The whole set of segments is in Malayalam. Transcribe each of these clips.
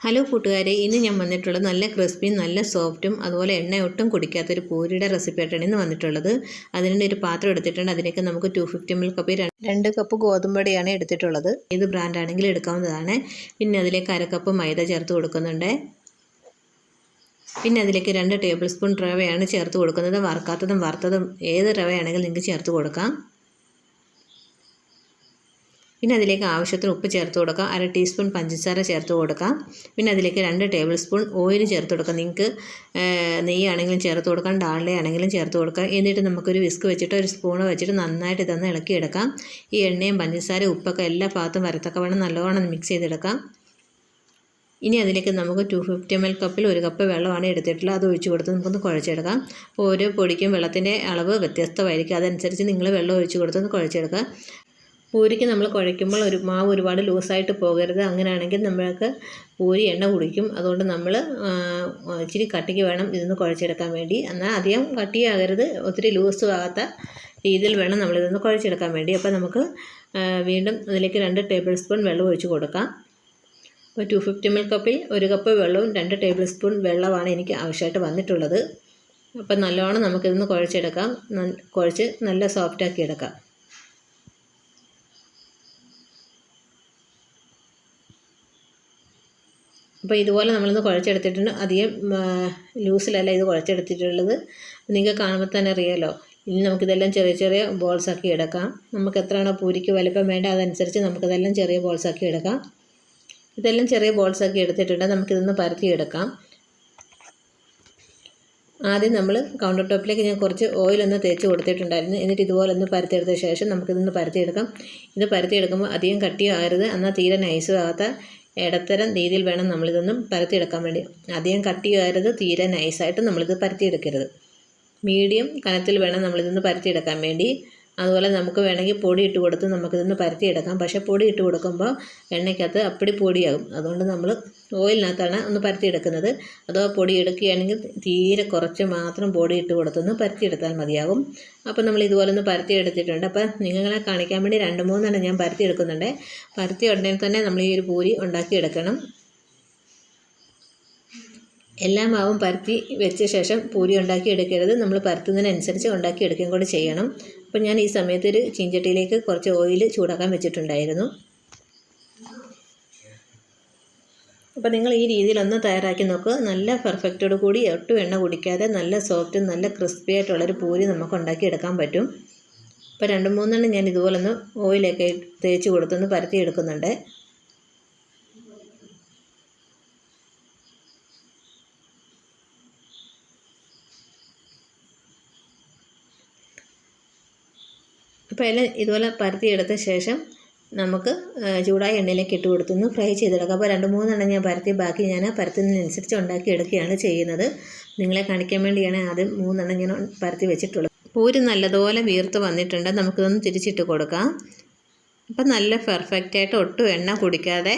ഹലോ കൂട്ടുകാരെ, ഇന്ന് ഞാൻ വന്നിട്ടുള്ളത് നല്ല ക്രിസ്പിയും നല്ല സോഫ്റ്റും അതുപോലെ എണ്ണ ഒട്ടും കുടിക്കാത്തൊരു പൂരിയുടെ റെസിപ്പി ആയിട്ടാണ് ഇന്ന് വന്നിട്ടുള്ളത്. അതിനുവേണ്ടി ഒരു പാത്രം എടുത്തിട്ടുണ്ട്. അതിലേക്ക് നമുക്ക് 250 ml കപ്പ് 2 കപ്പ് ഗോതമ്പടിയാണ് എടുത്തിട്ടുള്ളത്. ഏത് ബ്രാൻഡാണെങ്കിലും എടുക്കാവുന്നതാണ്. പിന്നെ അതിലേക്ക് 1/2 കപ്പ് മൈദ ചേർത്ത് കൊടുക്കുന്നുണ്ട്. പിന്നെ അതിലേക്ക് 2 ടേബിൾ സ്പൂൺ റവയാണ് ചേർത്ത് കൊടുക്കുന്നത്. വറുക്കാത്തതും വറുത്തതും ഏത് റവയാണെങ്കിലും നിങ്ങൾക്ക് ചേർത്ത് കൊടുക്കാം. പിന്നെ അതിലേക്ക് ആവശ്യത്തിന് ഉപ്പ് ചേർത്ത് കൊടുക്കാം. 1/2 ടീസ്പൂൺ പഞ്ചസാര ചേർത്ത് കൊടുക്കാം. പിന്നെ അതിലേക്ക് 2 ടേബിൾ സ്പൂൺ ഓയിൽ ചേർത്ത് കൊടുക്കാം. നിങ്ങൾക്ക് നെയ്യാണെങ്കിലും ചേർത്ത് കൊടുക്കാം, ഡാൽഡ ആണെങ്കിലും ചേർത്ത് കൊടുക്കാം. എന്നിട്ട് നമുക്കൊരു വിസ്ക് വെച്ചിട്ട് ഒരു സ്പൂൺ വെച്ചിട്ട് നന്നായിട്ട് ഇതൊന്ന് ഇളക്കിയെടുക്കാം. ഈ എണ്ണയും പഞ്ചസാരയും ഉപ്പൊക്കെ എല്ലാ ഭാഗത്തും വരത്തക്കവണ്ണം നല്ലോണം മിക്സ് ചെയ്തെടുക്കാം. ഇനി അതിലേക്ക് നമുക്ക് 250 ml കപ്പിൽ 1 കപ്പ് വെള്ളമാണ് എടുത്തിട്ടുള്ളത്. അത് ഒഴിച്ച് കൊടുത്ത് നമുക്കൊന്ന് കുഴച്ചെടുക്കാം. അപ്പോൾ ഓരോ പൊടിക്കും വെള്ളത്തിൻ്റെ അളവ് വ്യത്യസ്തമായിരിക്കും. അതനുസരിച്ച് നിങ്ങൾ വെള്ളം ഒഴിച്ച് കൊടുത്തൊന്ന് കുഴച്ചെടുക്കുക. പൂരിക്ക് നമ്മൾ കുഴയ്ക്കുമ്പോൾ മാവ് ഒരുപാട് ലൂസായിട്ട് പോകരുത്. അങ്ങനെയാണെങ്കിൽ നമ്മൾക്ക് പൂരി എണ്ണ കുടിക്കും. അതുകൊണ്ട് നമ്മൾ ഇച്ചിരി കട്ടിക്ക് വേണം ഇതൊന്ന് കുഴച്ചെടുക്കാൻ വേണ്ടി. എന്നാൽ അധികം കട്ടിയാകരുത്, ഒത്തിരി ലൂസ് ആകാത്ത രീതിയിൽ വേണം നമ്മളിതൊന്ന് കുഴച്ചെടുക്കാൻ വേണ്ടി. അപ്പോൾ നമുക്ക് വീണ്ടും അതിലേക്ക് 2 ടേബിൾ സ്പൂൺ വെള്ളം ഒഴിച്ച് കൊടുക്കാം. അപ്പോൾ 250 ml കപ്പിൽ 1 കപ്പ് വെള്ളവും 2 ടേബിൾ സ്പൂൺ വെള്ളമാണ് എനിക്ക് ആവശ്യമായിട്ട് വന്നിട്ടുള്ളത്. അപ്പോൾ നല്ലോണം നമുക്കിതൊന്ന് കുഴച്ചെടുക്കാം. കുഴച്ച് നല്ല സോഫ്റ്റാക്കി എടുക്കാം. അപ്പോൾ ഇതുപോലെ നമ്മളൊന്ന് കുഴച്ചെടുത്തിട്ടുണ്ട്. അധികം ലൂസിലല്ല ഇത് കുഴച്ചെടുത്തിട്ടുള്ളത്. നിങ്ങൾക്ക് കാണുമ്പോൾ തന്നെ അറിയാമല്ലോ. ഇനി നമുക്കിതെല്ലാം ചെറിയ ചെറിയ ബോൾസാക്കി എടുക്കാം. നമുക്ക് എത്രയാണോ പൂരിക്ക് വലിപ്പം വേണ്ട അതനുസരിച്ച് നമുക്കിതെല്ലാം ചെറിയ ബോൾസാക്കി എടുക്കാം. ഇതെല്ലാം ചെറിയ ബോൾസാക്കി എടുത്തിട്ടുണ്ട്. നമുക്കിതൊന്ന് പരത്തിയെടുക്കാം. ആദ്യം നമ്മൾ കൗണ്ടർ ടോപ്പിലേക്ക് ഞാൻ കുറച്ച് ഓയിലൊന്ന് തേച്ച് കൊടുത്തിട്ടുണ്ടായിരുന്നു. എന്നിട്ട് ഇതുപോലെ ഒന്ന് പരത്തിയെടുത്ത ശേഷം നമുക്കിതൊന്ന് പരത്തിയെടുക്കാം. ഇത് പരത്തിയെടുക്കുമ്പോൾ അധികം കട്ടിയാകരുത്, എന്നാൽ തീരെ നൈസും ആകാത്ത ഇടത്തരം രീതിയിൽ വേണം നമ്മളിതൊന്നും പരത്തിയെടുക്കാൻ വേണ്ടി. അധികം കട്ടിയാകരുത്, തീരെ നൈസായിട്ട് നമ്മളിത് പരത്തിയെടുക്കരുത്. മീഡിയം കനത്തിൽ വേണം നമ്മളിതൊന്ന് പരത്തിയെടുക്കാൻ വേണ്ടി. അതുപോലെ നമുക്ക് വേണമെങ്കിൽ പൊടി ഇട്ട് കൊടുത്ത് നമുക്കിതൊന്ന് പരത്തിയെടുക്കാം. പക്ഷേ പൊടി ഇട്ട് കൊടുക്കുമ്പോൾ എണ്ണയ്ക്കകത്ത് അപ്പടി പൊടിയാകും. അതുകൊണ്ട് നമ്മൾ ഓയിലിനകത്താണ് ഒന്ന് പരത്തിയെടുക്കുന്നത്. അഥവാ പൊടി എടുക്കുകയാണെങ്കിൽ തീരെ കുറച്ച് മാത്രം പൊടി ഇട്ട് കൊടുത്തൊന്ന് പരത്തിയെടുത്താൽ മതിയാകും. അപ്പോൾ നമ്മൾ ഇതുപോലെ ഒന്ന് പരത്തിയെടുത്തിട്ടുണ്ട്. അപ്പോൾ നിങ്ങളെ കാണിക്കാൻ വേണ്ടി 2-3 എണ്ണം ഞാൻ പരത്തിയെടുക്കുന്നുണ്ട്. പരത്തി ഉടനെ തന്നെ നമ്മൾ ഈ ഒരു പൂരി ഉണ്ടാക്കിയെടുക്കണം. എല്ലാ മാവും പരത്തി വെച്ച ശേഷം പൂരി ഉണ്ടാക്കി എടുക്കരുത്. നമ്മൾ പരത്തുന്നതിനനുസരിച്ച് ഉണ്ടാക്കി എടുക്കുകയും കൂടി ചെയ്യണം. അപ്പോൾ ഞാൻ ഈ സമയത്ത് ഒരു ചീഞ്ചട്ടിയിലേക്ക് കുറച്ച് ഓയിൽ ചൂടാക്കാൻ വെച്ചിട്ടുണ്ടായിരുന്നു. അപ്പോൾ നിങ്ങൾ ഈ രീതിയിലൊന്ന് തയ്യാറാക്കി നോക്കുക. നല്ല പെർഫെക്റ്റോട് കൂടി ഒട്ടും എണ്ണ കുടിക്കാതെ നല്ല സോഫ്റ്റും നല്ല ക്രിസ്പി ആയിട്ടുള്ളൊരു പൂരി നമുക്ക് ഉണ്ടാക്കിയെടുക്കാൻ പറ്റും. അപ്പോൾ 2-3 എണ്ണം ഞാൻ ഇതുപോലൊന്ന് ഓയിലൊക്കെ തേച്ച് കൊടുത്തൊന്ന് പരത്തി എടുക്കുന്നുണ്ട്. അപ്പോൾ എല്ലാം ഇതുപോലെ പരത്തിയെടുത്ത ശേഷം നമുക്ക് ചൂടായ എണ്ണയിലേക്ക് ഇട്ട് കൊടുത്തൊന്ന് ഫ്രൈ ചെയ്തെടുക്കാം. അപ്പോൾ 2-3 എണ്ണം ഞാൻ പരത്തി, ബാക്കി ഞാൻ പരത്തുന്നതിനനുസരിച്ച് ഉണ്ടാക്കി എടുക്കുകയാണ് ചെയ്യുന്നത്. നിങ്ങളെ കാണിക്കാൻ വേണ്ടിയാണ് ആദ്യം 3 എണ്ണം ഞാൻ പരത്തി വെച്ചിട്ടുള്ളത്. പൂരി നല്ലതുപോലെ വീർത്ത് വന്നിട്ടുണ്ട്. നമുക്കിതൊന്ന് തിരിച്ചിട്ട് കൊടുക്കാം. അപ്പം നല്ല പെർഫെക്റ്റായിട്ട് ഒട്ടും എണ്ണ കുടിക്കാതെ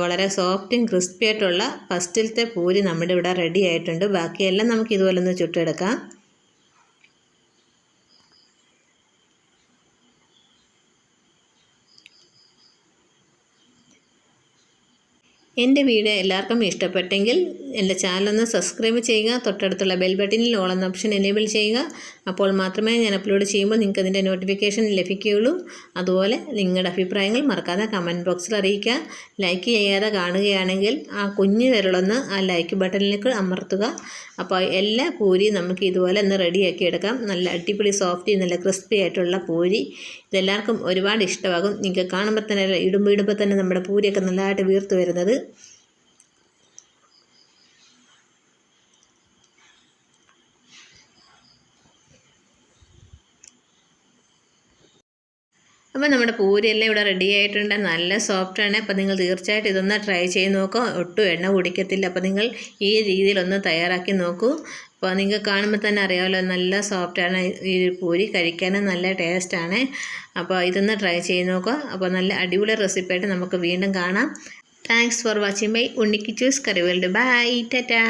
വളരെ സോഫ്റ്റും ക്രിസ്പി ആയിട്ടുള്ള ഫസ്റ്റിലത്തെ പൂരി നമ്മുടെ ഇവിടെ റെഡി ആയിട്ടുണ്ട്. ബാക്കിയെല്ലാം നമുക്ക് ഇതുപോലെ ഒന്ന് ചുട്ടെടുക്കാം. എൻ്റെ വീഡിയോ എല്ലാവർക്കും ഇഷ്ടപ്പെട്ടെങ്കിൽ എൻ്റെ ചാനലൊന്ന് സബ്സ്ക്രൈബ് ചെയ്യുക. തൊട്ടടുത്തുള്ള ബെൽ ബട്ടണിൽ ഓൾ എന്ന ഓപ്ഷൻ എനേബിൾ ചെയ്യുക. അപ്പോൾ മാത്രമേ ഞാൻ അപ്ലോഡ് ചെയ്യുമ്പോൾ നിങ്ങൾക്ക് അതിൻ്റെ നോട്ടിഫിക്കേഷൻ ലഭിക്കുകയുള്ളൂ. അതുപോലെ നിങ്ങളുടെ അഭിപ്രായങ്ങൾ മറക്കാതെ കമൻറ്റ് ബോക്സിൽ അറിയിക്കുക. ലൈക്ക് ചെയ്യാതെ കാണുകയാണെങ്കിൽ ആ കുഞ്ഞു വിരലൊന്ന് ആ ലൈക്ക് ബട്ടണിലേക്ക് അമർത്തുക. അപ്പോൾ എല്ലാ പൂരിയും നമുക്ക് ഇതുപോലെ ഒന്ന് റെഡിയാക്കി എടുക്കാം. നല്ല അടിപൊളി സോഫ്റ്റ് നല്ല ക്രിസ്പി ആയിട്ടുള്ള പൂരി. ഇതെല്ലാവർക്കും ഒരുപാട് ഇഷ്ടമാകും. നിങ്ങൾക്ക് കാണുമ്പോൾ തന്നെ ഇടുമ്പോൾ തന്നെ നമ്മുടെ പൂരിയൊക്കെ നല്ലതായിട്ട് വീർത്ത് വരുന്നത്. അപ്പോൾ നമ്മുടെ പൂരിയെല്ലാം ഇവിടെ റെഡി ആയിട്ടുണ്ട്. നല്ല സോഫ്റ്റാണ്. അപ്പോൾ നിങ്ങൾ തീർച്ചയായിട്ടും ഇതൊന്ന് ട്രൈ ചെയ്ത് നോക്കൂ. ഒട്ടും എണ്ണ കുടിക്കത്തില്ല. അപ്പോൾ നിങ്ങൾ ഈ രീതിയിലൊന്ന് തയ്യാറാക്കി നോക്കൂ. അപ്പോൾ നിങ്ങൾക്ക് കാണുമ്പോൾ തന്നെ അറിയാമല്ലോ, നല്ല സോഫ്റ്റാണ് ഈ പൂരി. കഴിക്കാനും നല്ല ടേസ്റ്റാണ്. അപ്പോൾ ഇതൊന്ന് ട്രൈ ചെയ്ത് നോക്കുക. അപ്പോൾ നല്ല അടിപൊളി റെസിപ്പിയായിട്ട് നമുക്ക് വീണ്ടും കാണാം. Thanks for watching my Unnikichus curry world. Bye, Tata.